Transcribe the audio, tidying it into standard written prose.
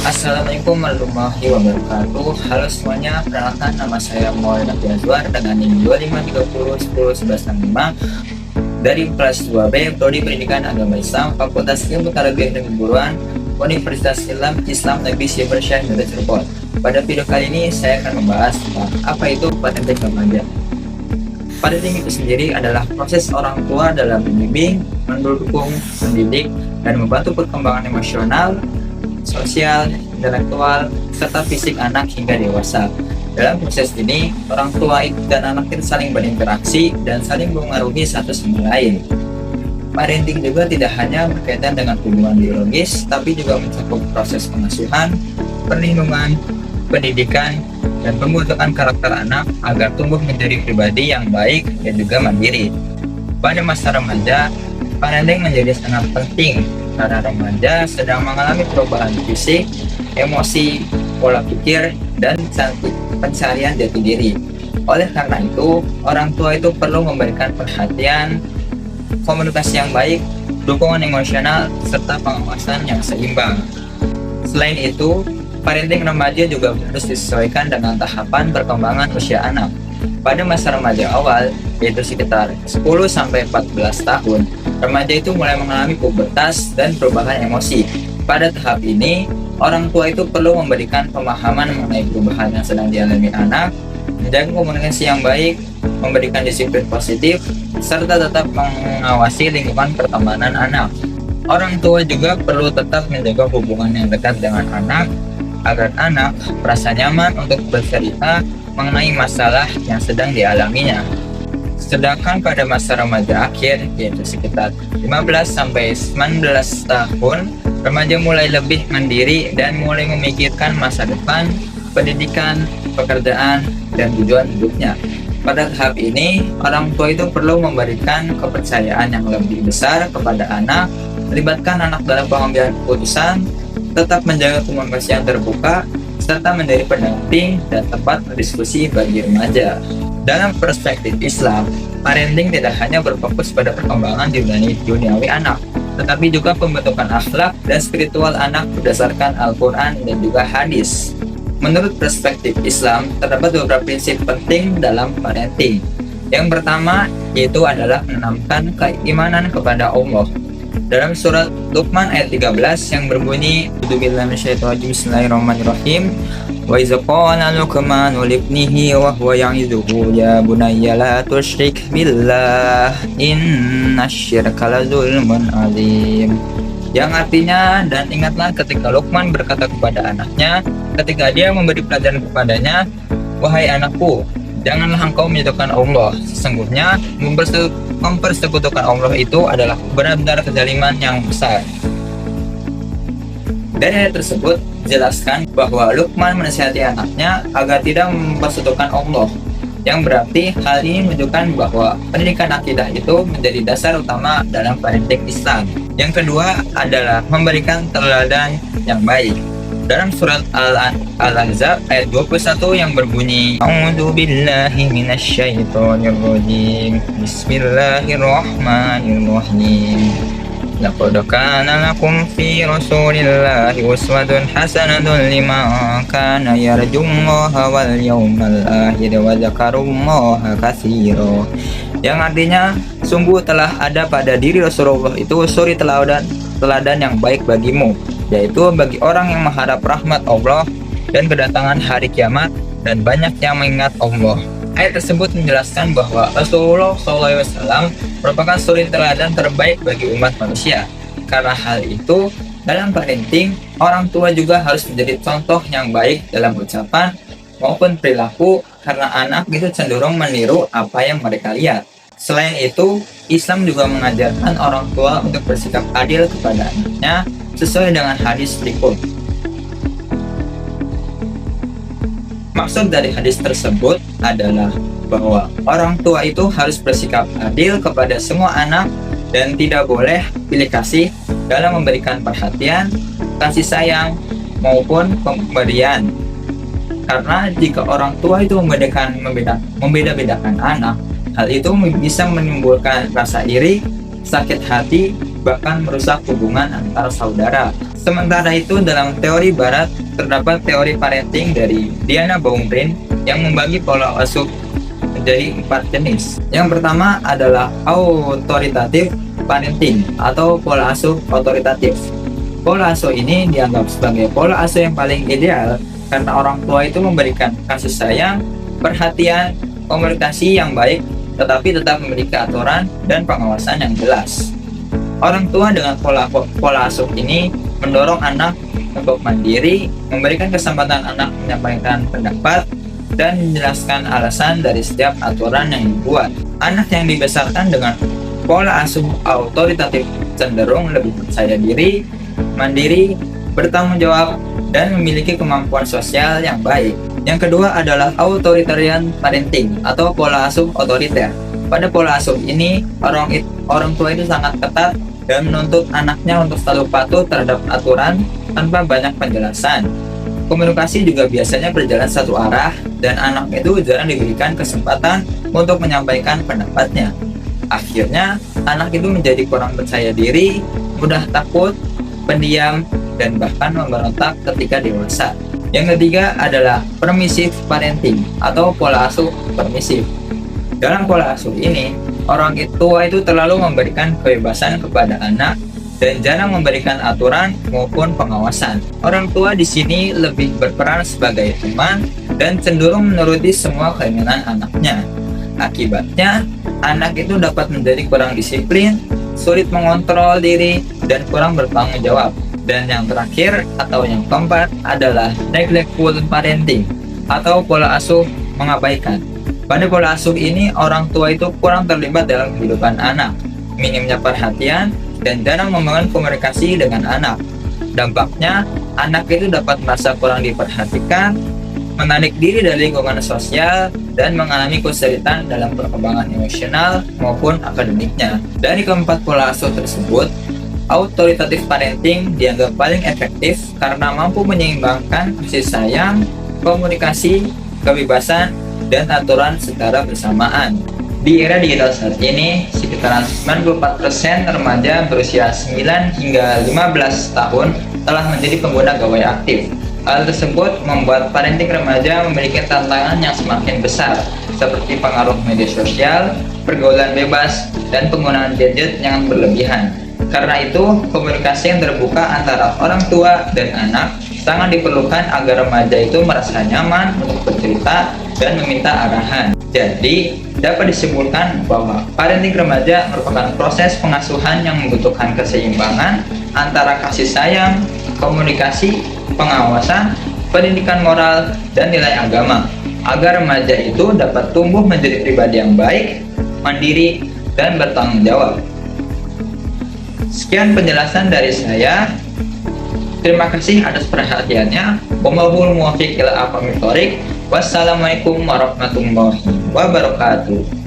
Assalamualaikum warahmatullahi wabarakatuh. Halo semuanya, perkenalkan nama saya Maulana Azwar dengan NIM 2530101165 dari kelas 2B Prodi Pendidikan Agama Islam Fakultas Ilmu Tarbiyah dan Keguruan Universitas Islam Negeri Syekh Syekh Nurul Cirebon. Pada video kali ini saya akan membahas tentang apa itu parenting remaja. Parenting itu sendiri adalah proses orang tua dalam membimbing, mendukung, mendidik, dan membantu perkembangan emosional, sosial, intelektual, serta fisik anak hingga dewasa. Dalam proses ini, orang tua dan anak itu saling berinteraksi dan saling mengaruhi satu sama lain. Parenting juga tidak hanya berkaitan dengan hubungan biologis, tapi juga mencakup proses pengasuhan, perlindungan, pendidikan, dan pembentukan karakter anak agar tumbuh menjadi pribadi yang baik dan juga mandiri. Pada masa remaja, parenting menjadi sangat penting karena remaja sedang mengalami perubahan fisik, emosi, pola pikir, dan pencarian jati diri. Oleh karena itu, orang tua itu perlu memberikan perhatian, komunikasi yang baik, dukungan emosional, serta pengawasan yang seimbang. Selain itu, parenting remaja juga harus disesuaikan dengan tahapan perkembangan usia anak. Pada masa remaja awal, yaitu sekitar 10-14 tahun, remaja itu mulai mengalami pubertas dan perubahan emosi. Pada tahap ini, orang tua itu perlu memberikan pemahaman mengenai perubahan yang sedang dialami anak, menjaga komunikasi yang baik, memberikan disiplin positif, serta tetap mengawasi lingkungan pertemanan anak. Orang tua juga perlu tetap menjaga hubungan yang dekat dengan anak, agar anak merasa nyaman untuk bercerita mengenai masalah yang sedang dialaminya. Sedangkan pada masa remaja akhir, yaitu sekitar 15-19 tahun, remaja mulai lebih mandiri dan mulai memikirkan masa depan, pendidikan, pekerjaan, dan tujuan hidupnya. Pada tahap ini, orang tua itu perlu memberikan kepercayaan yang lebih besar kepada anak, melibatkan anak dalam pengambilan keputusan, tetap menjaga komunikasi yang terbuka, serta menjadi pendamping dan tempat berdiskusi bagi remaja. Dalam perspektif Islam, parenting tidak hanya berfokus pada perkembangan duniawi anak, tetapi juga pembentukan akhlak dan spiritual anak berdasarkan Al-Quran dan juga hadis. Menurut perspektif Islam, terdapat beberapa prinsip penting dalam parenting. Yang pertama, yaitu adalah menanamkan keimanan kepada Allah. Dalam surat Luqman ayat 13 yang berbunyi, Bismillahirrahmanirrahim. Wa iza qala Luqmanu libnihi wa huwa ya'izuhu ya bunayya la tusyrik billah innasyirka lazulmun azim. Yang artinya, dan ingatlah ketika Luqman berkata kepada anaknya ketika dia memberi pelajaran kepadanya, wahai anakku, janganlah engkau menyekutukan Allah. Sesungguhnya mempersekutukan Allah itu adalah benar-benar kezaliman yang besar. Dari ayat tersebut dijelaskan bahwa Luqman menasihati anaknya agar tidak mempersekutukan Allah, yang berarti hal ini menunjukkan bahwa pendidikan akidah itu menjadi dasar utama dalam parenting Islam. Yang kedua adalah memberikan teladan yang baik. Dalam surat Al-Ahzab ayat 21 yang berbunyi, A'udzu billahi minasyaitonir rajim. Bismillahirrahmanirrahim. Laqad kana lakum fi Rasulillahi uswatun hasanatun liman kana yarjullaha wal yawmal akhir wa dzakarallaha katsira. Yang artinya, sungguh telah ada pada diri Rasulullah itu suri teladan yang baik bagimu, yaitu bagi orang yang mengharap rahmat Allah dan kedatangan hari kiamat dan banyak yang mengingat Allah. Ayat tersebut menjelaskan bahwa Rasulullah SAW merupakan suri teladan terbaik bagi umat manusia. Karena hal itu, dalam parenting, orang tua juga harus menjadi contoh yang baik dalam ucapan maupun perilaku, karena anak itu cenderung meniru apa yang mereka lihat. Selain itu, Islam juga mengajarkan orang tua untuk bersikap adil kepada anaknya sesuai dengan hadis berikut. Maksud dari hadis tersebut adalah bahwa orang tua itu harus bersikap adil kepada semua anak dan tidak boleh pilih kasih dalam memberikan perhatian, kasih sayang, maupun pemberian. Karena jika orang tua itu membeda-bedakan anak, hal itu bisa menimbulkan rasa iri, sakit hati, bahkan merusak hubungan antar saudara. Sementara itu, dalam teori barat terdapat teori parenting dari Diana Baumrind yang membagi pola asuh menjadi 4 jenis. Yang pertama adalah authoritative parenting atau pola asuh otoritatif. Pola asuh ini dianggap sebagai pola asuh yang paling ideal karena orang tua itu memberikan kasih sayang, perhatian, komunikasi yang baik, tetapi tetap memiliki aturan dan pengawasan yang jelas. Orang tua dengan pola asuh ini mendorong anak untuk mandiri, memberikan kesempatan anak menyampaikan pendapat, dan menjelaskan alasan dari setiap aturan yang dibuat. Anak yang dibesarkan dengan pola asuh autoritatif cenderung lebih percaya diri, mandiri, bertanggung jawab, dan memiliki kemampuan sosial yang baik. Yang kedua adalah authoritarian parenting atau pola asuh otoriter. Pada pola asuh ini, orang tua itu sangat ketat dan menuntut anaknya untuk selalu patuh terhadap aturan tanpa banyak penjelasan. Komunikasi juga biasanya berjalan satu arah dan anak itu jarang diberikan kesempatan untuk menyampaikan pendapatnya. Akhirnya, anak itu menjadi kurang percaya diri, mudah takut, pendiam, dan bahkan memberontak ketika dewasa. Yang ketiga adalah permissive parenting atau pola asuh permisif. Dalam pola asuh ini, orang tua itu terlalu memberikan kebebasan kepada anak dan jarang memberikan aturan maupun pengawasan. Orang tua di sini lebih berperan sebagai teman dan cenderung menuruti semua keinginan anaknya. Akibatnya, anak itu dapat menjadi kurang disiplin, sulit mengontrol diri, dan kurang bertanggung jawab. Dan yang terakhir atau yang keempat adalah neglectful parenting atau pola asuh mengabaikan. Pada pola asuh ini, orang tua itu kurang terlibat dalam kehidupan anak, minimnya perhatian, dan jarang membangun komunikasi dengan anak. Dampaknya, anak itu dapat merasa kurang diperhatikan, menarik diri dari lingkungan sosial, dan mengalami kesulitan dalam perkembangan emosional maupun akademiknya. Dari keempat pola asuh tersebut, authoritative parenting dianggap paling efektif karena mampu menyeimbangkan kasih sayang, komunikasi, kebebasan, dan aturan secara bersamaan. Di era digital saat ini, sekitaran 94% remaja berusia 9 hingga 15 tahun telah menjadi pengguna gawai aktif. Hal tersebut membuat parenting remaja memiliki tantangan yang semakin besar, seperti pengaruh media sosial, pergaulan bebas, dan penggunaan gadget yang berlebihan. Karena itu, komunikasi yang terbuka antara orang tua dan anak sangat diperlukan agar remaja itu merasa nyaman untuk bercerita dan meminta arahan. Jadi, dapat disimpulkan bahwa parenting remaja merupakan proses pengasuhan yang membutuhkan keseimbangan antara kasih sayang, komunikasi, pengawasan, pendidikan moral, dan nilai agama, agar remaja itu dapat tumbuh menjadi pribadi yang baik, mandiri, dan bertanggung jawab. Sekian penjelasan dari saya. Terima kasih atas perhatiannya. Wallahul muwaffiq ila aqwamit thoriq. Wassalamualaikum warahmatullahi wabarakatuh.